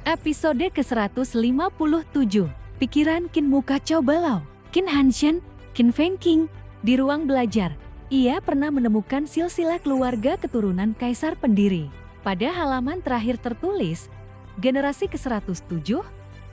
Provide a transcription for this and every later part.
Episode ke-157, Pikiran Kinmu Kacau Balau. Qin Hanzhen, Qin Fengqing. Di ruang belajar, ia pernah menemukan silsilah keluarga keturunan kaisar pendiri. Pada halaman terakhir tertulis, generasi ke-107,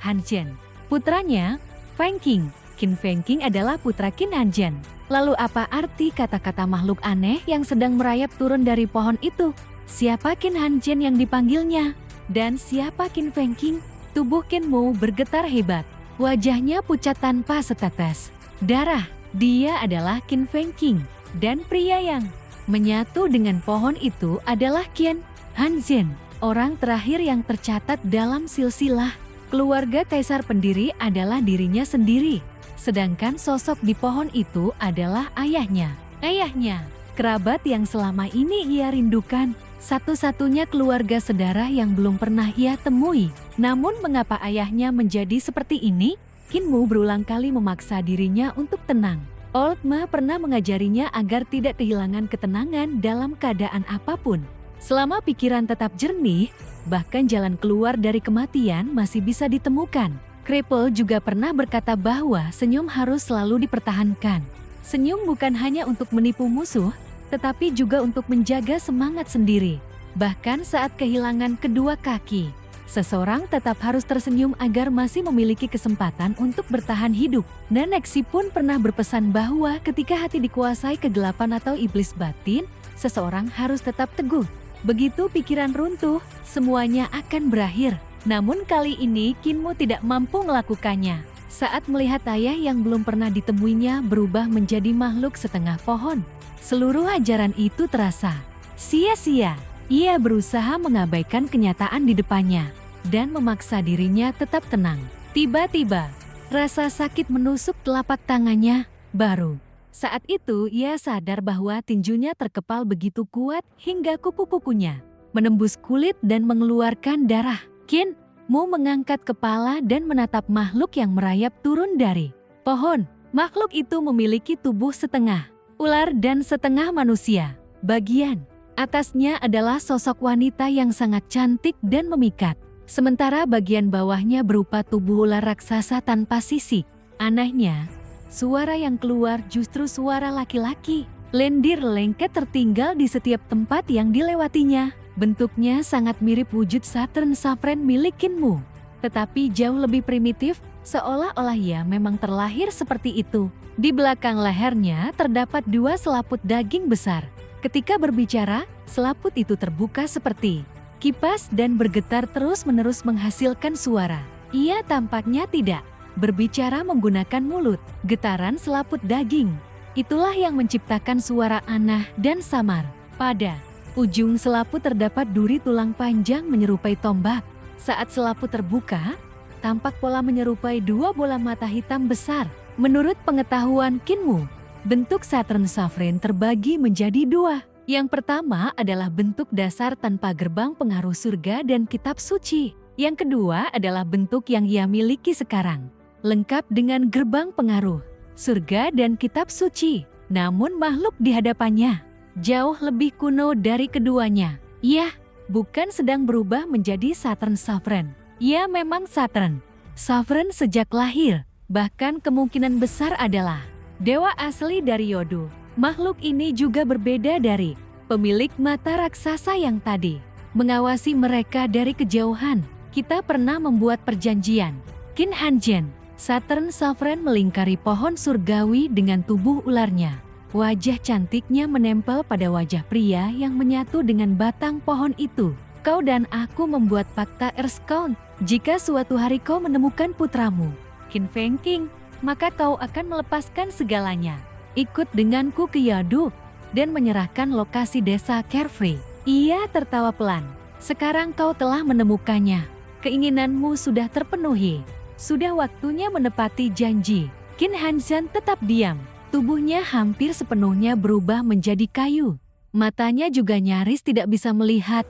Hanzhen. Putranya, Fengqing. Qin Fengqing adalah putra Qin Hanzhen. Lalu apa arti kata-kata makhluk aneh yang sedang merayap turun dari pohon itu? Siapa Qin Hanzhen yang dipanggilnya? Dan siapa Qin Fengqing? Tubuh Kinmu bergetar hebat. Wajahnya pucat tanpa setetes darah. Dia adalah Qin Fengqing. Dan pria yang menyatu dengan pohon itu adalah Qin Hanzhen. Orang terakhir yang tercatat dalam silsilah keluarga kaisar pendiri adalah dirinya sendiri. Sedangkan sosok di pohon itu adalah ayahnya. Ayahnya, kerabat yang selama ini ia rindukan. Satu-satunya keluarga sedarah yang belum pernah ia temui. Namun mengapa ayahnya menjadi seperti ini? Kinmu berulang kali memaksa dirinya untuk tenang. Old Ma pernah mengajarinya agar tidak kehilangan ketenangan dalam keadaan apapun. Selama pikiran tetap jernih, bahkan jalan keluar dari kematian masih bisa ditemukan. Cripple juga pernah berkata bahwa senyum harus selalu dipertahankan. Senyum bukan hanya untuk menipu musuh, tetapi juga untuk menjaga semangat sendiri. Bahkan saat kehilangan kedua kaki, seseorang tetap harus tersenyum agar masih memiliki kesempatan untuk bertahan hidup. Nenek Si pun pernah berpesan bahwa ketika hati dikuasai kegelapan atau iblis batin, seseorang harus tetap teguh. Begitu pikiran runtuh, semuanya akan berakhir. Namun kali ini Kinmu tidak mampu melakukannya. Saat melihat ayah yang belum pernah ditemuinya berubah menjadi makhluk setengah pohon, seluruh ajaran itu terasa sia-sia. Ia berusaha mengabaikan kenyataan di depannya dan memaksa dirinya tetap tenang. Tiba-tiba, rasa sakit menusuk telapak tangannya. Baru saat itu ia sadar bahwa tinjunya terkepal begitu kuat hingga kuku-kukunya menembus kulit dan mengeluarkan darah. Kinmu mengangkat kepala dan menatap makhluk yang merayap turun dari pohon. Makhluk itu memiliki tubuh setengah ular dan setengah manusia. Bagian atasnya adalah sosok wanita yang sangat cantik dan memikat. Sementara bagian bawahnya berupa tubuh ular raksasa tanpa sisik. Anehnya, suara yang keluar justru suara laki-laki. Lendir lengket tertinggal di setiap tempat yang dilewatinya. Bentuknya sangat mirip wujud Saturn Sovereign milik Kinmu, tetapi jauh lebih primitif, seolah-olah ia memang terlahir seperti itu. Di belakang lehernya terdapat dua selaput daging besar. Ketika berbicara, selaput itu terbuka seperti kipas dan bergetar terus-menerus menghasilkan suara. Ia tampaknya tidak berbicara menggunakan mulut. Getaran selaput daging, itulah yang menciptakan suara aneh dan samar. Pada ujung selaput terdapat duri tulang panjang menyerupai tombak. Saat selaput terbuka, tampak pola menyerupai dua bola mata hitam besar. Menurut pengetahuan Kinmu, bentuk Saturn Sovereign terbagi menjadi dua. Yang pertama adalah bentuk dasar tanpa gerbang pengaruh surga dan kitab suci. Yang kedua adalah bentuk yang ia miliki sekarang, lengkap dengan gerbang pengaruh surga dan kitab suci. Namun makhluk di hadapannya jauh lebih kuno dari keduanya. Ia bukan sedang berubah menjadi Saturn Sovereign. Ia memang Saturn Sovereign sejak lahir. Bahkan kemungkinan besar adalah dewa asli dari Yodu. Makhluk ini juga berbeda dari pemilik mata raksasa yang tadi mengawasi mereka dari kejauhan. Kita pernah membuat perjanjian. Qin Hanzhen, Saturn Sovereign melingkari pohon surgawi dengan tubuh ularnya. Wajah cantiknya menempel pada wajah pria yang menyatu dengan batang pohon itu. Kau dan aku membuat fakta Earthcount. Jika suatu hari kau menemukan putramu, Qin Fengqing, maka kau akan melepaskan segalanya. Ikut denganku ke Yodu dan menyerahkan lokasi desa Carefree. Ia tertawa pelan. Sekarang kau telah menemukannya. Keinginanmu sudah terpenuhi. Sudah waktunya menepati janji. Qin Hanzhen tetap diam. Tubuhnya hampir sepenuhnya berubah menjadi kayu. Matanya juga nyaris tidak bisa melihat.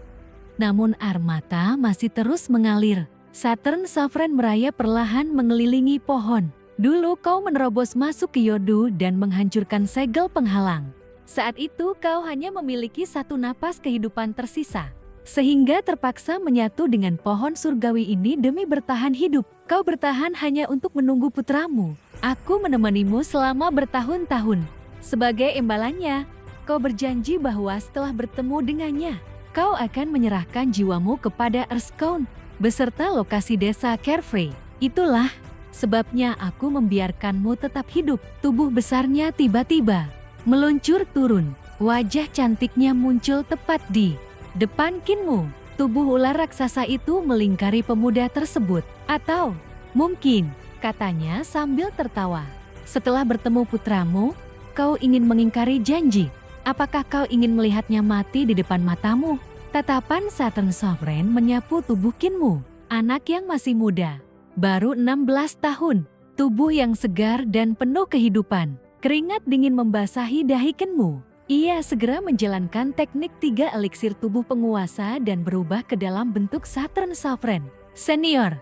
Namun air mata masih terus mengalir. Saturn Sovereign merayap perlahan mengelilingi pohon. Dulu kau menerobos masuk ke Yodu dan menghancurkan segel penghalang. Saat itu kau hanya memiliki satu napas kehidupan tersisa. sehingga terpaksa menyatu dengan pohon surgawi ini demi bertahan hidup. Kau bertahan hanya untuk menunggu putramu. Aku menemanimu selama bertahun-tahun. Sebagai imbalannya, kau berjanji bahwa setelah bertemu dengannya, kau akan menyerahkan jiwamu kepada Earthstone beserta lokasi desa Carefree. Itulah sebabnya aku membiarkanmu tetap hidup. Tubuh besarnya tiba-tiba meluncur turun. Wajah cantiknya muncul tepat di depan Kinmu. Tubuh ular raksasa itu melingkari pemuda tersebut. Atau mungkin, katanya sambil tertawa, setelah bertemu putramu, kau ingin mengingkari janji. Apakah kau ingin melihatnya mati di depan matamu? Tatapan Saturn Sovereign menyapu tubuh Kinmu. Anak yang masih muda, baru 16 tahun, tubuh yang segar dan penuh kehidupan. Keringat dingin membasahi dahi Kinmu. Ia segera menjalankan teknik 3 eliksir tubuh penguasa dan berubah ke dalam bentuk Saturn Sovereign. Senior,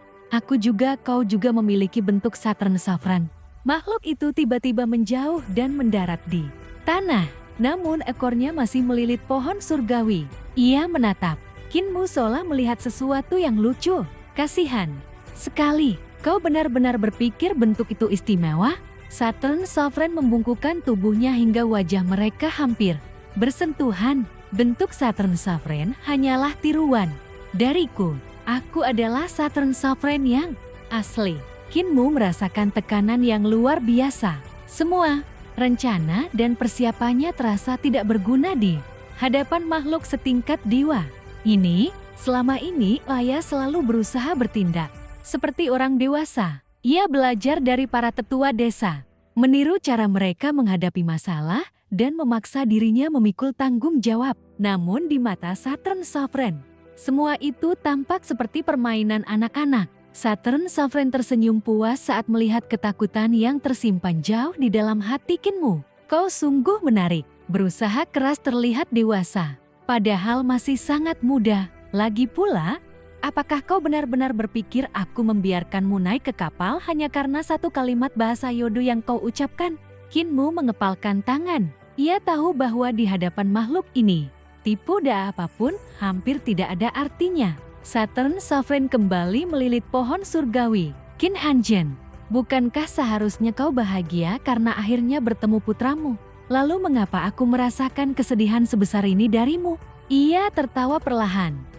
kau juga memiliki bentuk Saturn Sovereign. Makhluk itu tiba-tiba menjauh dan mendarat di tanah. Namun ekornya masih melilit pohon surgawi. Ia menatap. Kinmu seolah melihat sesuatu yang lucu. Kasihan sekali, kau benar-benar berpikir bentuk itu istimewa? Saturn Sovereign membungkukkan tubuhnya hingga wajah mereka hampir bersentuhan. Bentuk Saturn Sovereign hanyalah tiruan dariku. Aku adalah Saturn Sovereign yang asli. Kinmu merasakan tekanan yang luar biasa. Semua rencana dan persiapannya terasa tidak berguna di hadapan makhluk setingkat dewa ini. Selama ini ayah selalu berusaha bertindak seperti orang dewasa. Ia belajar dari para tetua desa, meniru cara mereka menghadapi masalah dan memaksa dirinya memikul tanggung jawab. Namun di mata Saturn Sovereign, semua itu tampak seperti permainan anak-anak. Saturn Sovereign tersenyum puas saat melihat ketakutan yang tersimpan jauh di dalam hati Kinmu. Kau sungguh menarik, berusaha keras terlihat dewasa, padahal masih sangat muda. Lagi pula, apakah kau benar-benar berpikir aku membiarkanmu naik ke kapal hanya karena satu kalimat bahasa Yodo yang kau ucapkan? Kinmu mengepalkan tangan. Ia tahu bahwa di hadapan makhluk ini, tipu daya apapun hampir tidak ada artinya. Saturn Sovereign kembali melilit pohon surgawi. Qin Hanzhen, bukankah seharusnya kau bahagia karena akhirnya bertemu putramu? Lalu mengapa aku merasakan kesedihan sebesar ini darimu? Ia tertawa perlahan.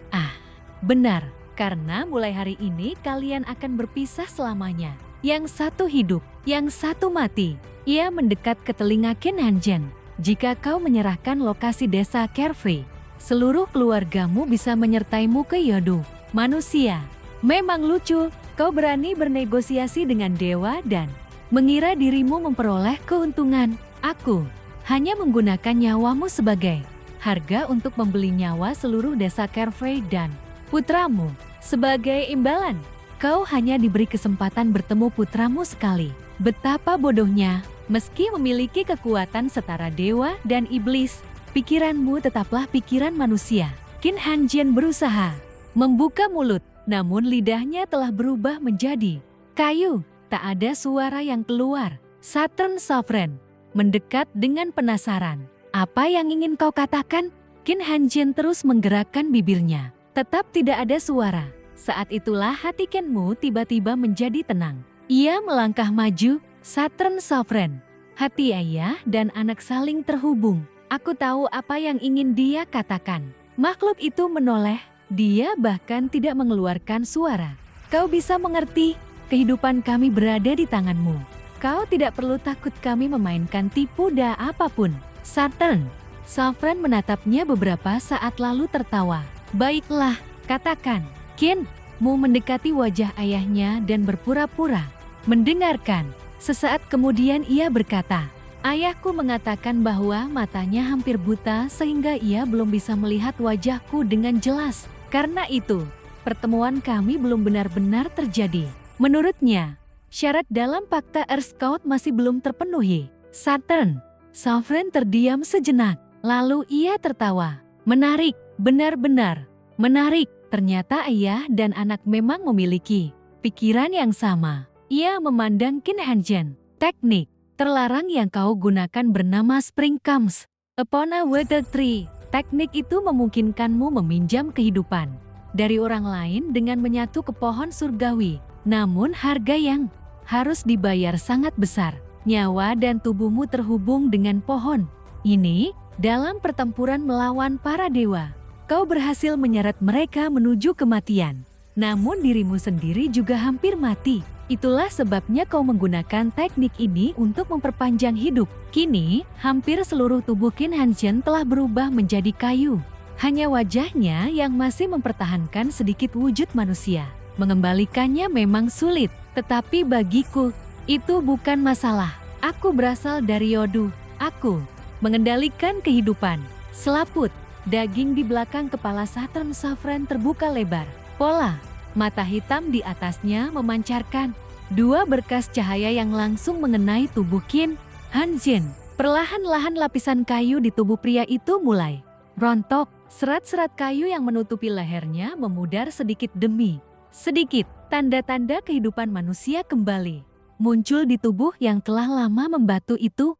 Benar. Karena mulai hari ini kalian akan berpisah selamanya. Yang satu hidup, yang satu mati. Ia mendekat ke telinga Qin Hanzhen. Jika kau menyerahkan lokasi desa Carefree, seluruh keluargamu bisa menyertaimu ke Yodo. Manusia, memang lucu, kau berani bernegosiasi dengan dewa dan mengira dirimu memperoleh keuntungan. Aku hanya menggunakan nyawamu sebagai harga untuk membeli nyawa seluruh desa Carefree dan putramu. Sebagai imbalan, kau hanya diberi kesempatan bertemu putramu sekali. Betapa bodohnya, meski memiliki kekuatan setara dewa dan iblis, pikiranmu tetaplah pikiran manusia. Qin Hanzhen berusaha membuka mulut, namun lidahnya telah berubah menjadi kayu. Tak ada suara yang keluar. Saturn Sovereign mendekat dengan penasaran. Apa yang ingin kau katakan? Qin Hanzhen terus menggerakkan bibirnya. Tetap tidak ada suara. Saat itulah hati Kinmu tiba-tiba menjadi tenang. Ia melangkah maju. Saturn Sovereign, hati ayah dan anak saling terhubung. Aku tahu apa yang ingin dia katakan. Makhluk itu menoleh. Dia bahkan tidak mengeluarkan suara. Kau bisa mengerti, kehidupan kami berada di tanganmu. Kau tidak perlu takut kami memainkan tipu daya apapun. Saturn Sovereign menatapnya beberapa saat lalu tertawa. Baiklah, katakan. Qin-mu mendekati wajah ayahnya dan berpura-pura mendengarkan. Sesaat kemudian ia berkata, ayahku mengatakan bahwa matanya hampir buta sehingga ia belum bisa melihat wajahku dengan jelas. Karena itu, pertemuan kami belum benar-benar terjadi. Menurutnya, syarat dalam Pakta Earthscout masih belum terpenuhi. Saturn Sovereign terdiam sejenak, lalu ia tertawa. Menarik, benar-benar menarik. Ternyata ayah dan anak memang memiliki pikiran yang sama. Ia memandang Qin Hanzhen. Teknik terlarang yang kau gunakan bernama Spring Comes Upon a Water Tree. Teknik itu memungkinkanmu meminjam kehidupan dari orang lain dengan menyatu ke pohon surgawi. Namun harga yang harus dibayar sangat besar. Nyawa dan tubuhmu terhubung dengan pohon ini dalam pertempuran melawan para dewa. Kau berhasil menyeret mereka menuju kematian. Namun dirimu sendiri juga hampir mati. Itulah sebabnya kau menggunakan teknik ini untuk memperpanjang hidup. Kini, hampir seluruh tubuh Qin Hanshen telah berubah menjadi kayu. Hanya wajahnya yang masih mempertahankan sedikit wujud manusia. Mengembalikannya memang sulit, tetapi bagiku, itu bukan masalah. Aku berasal dari Yodu. Aku mengendalikan kehidupan. Selaput, daging di belakang kepala Saturn Sovereign terbuka lebar. Pola mata hitam di atasnya memancarkan dua berkas cahaya yang langsung mengenai tubuh Qin Hanshen. Perlahan-lahan lapisan kayu di tubuh pria itu mulai rontok. Serat-serat kayu yang menutupi lehernya memudar sedikit demi sedikit. Tanda-tanda kehidupan manusia kembali muncul di tubuh yang telah lama membatu itu.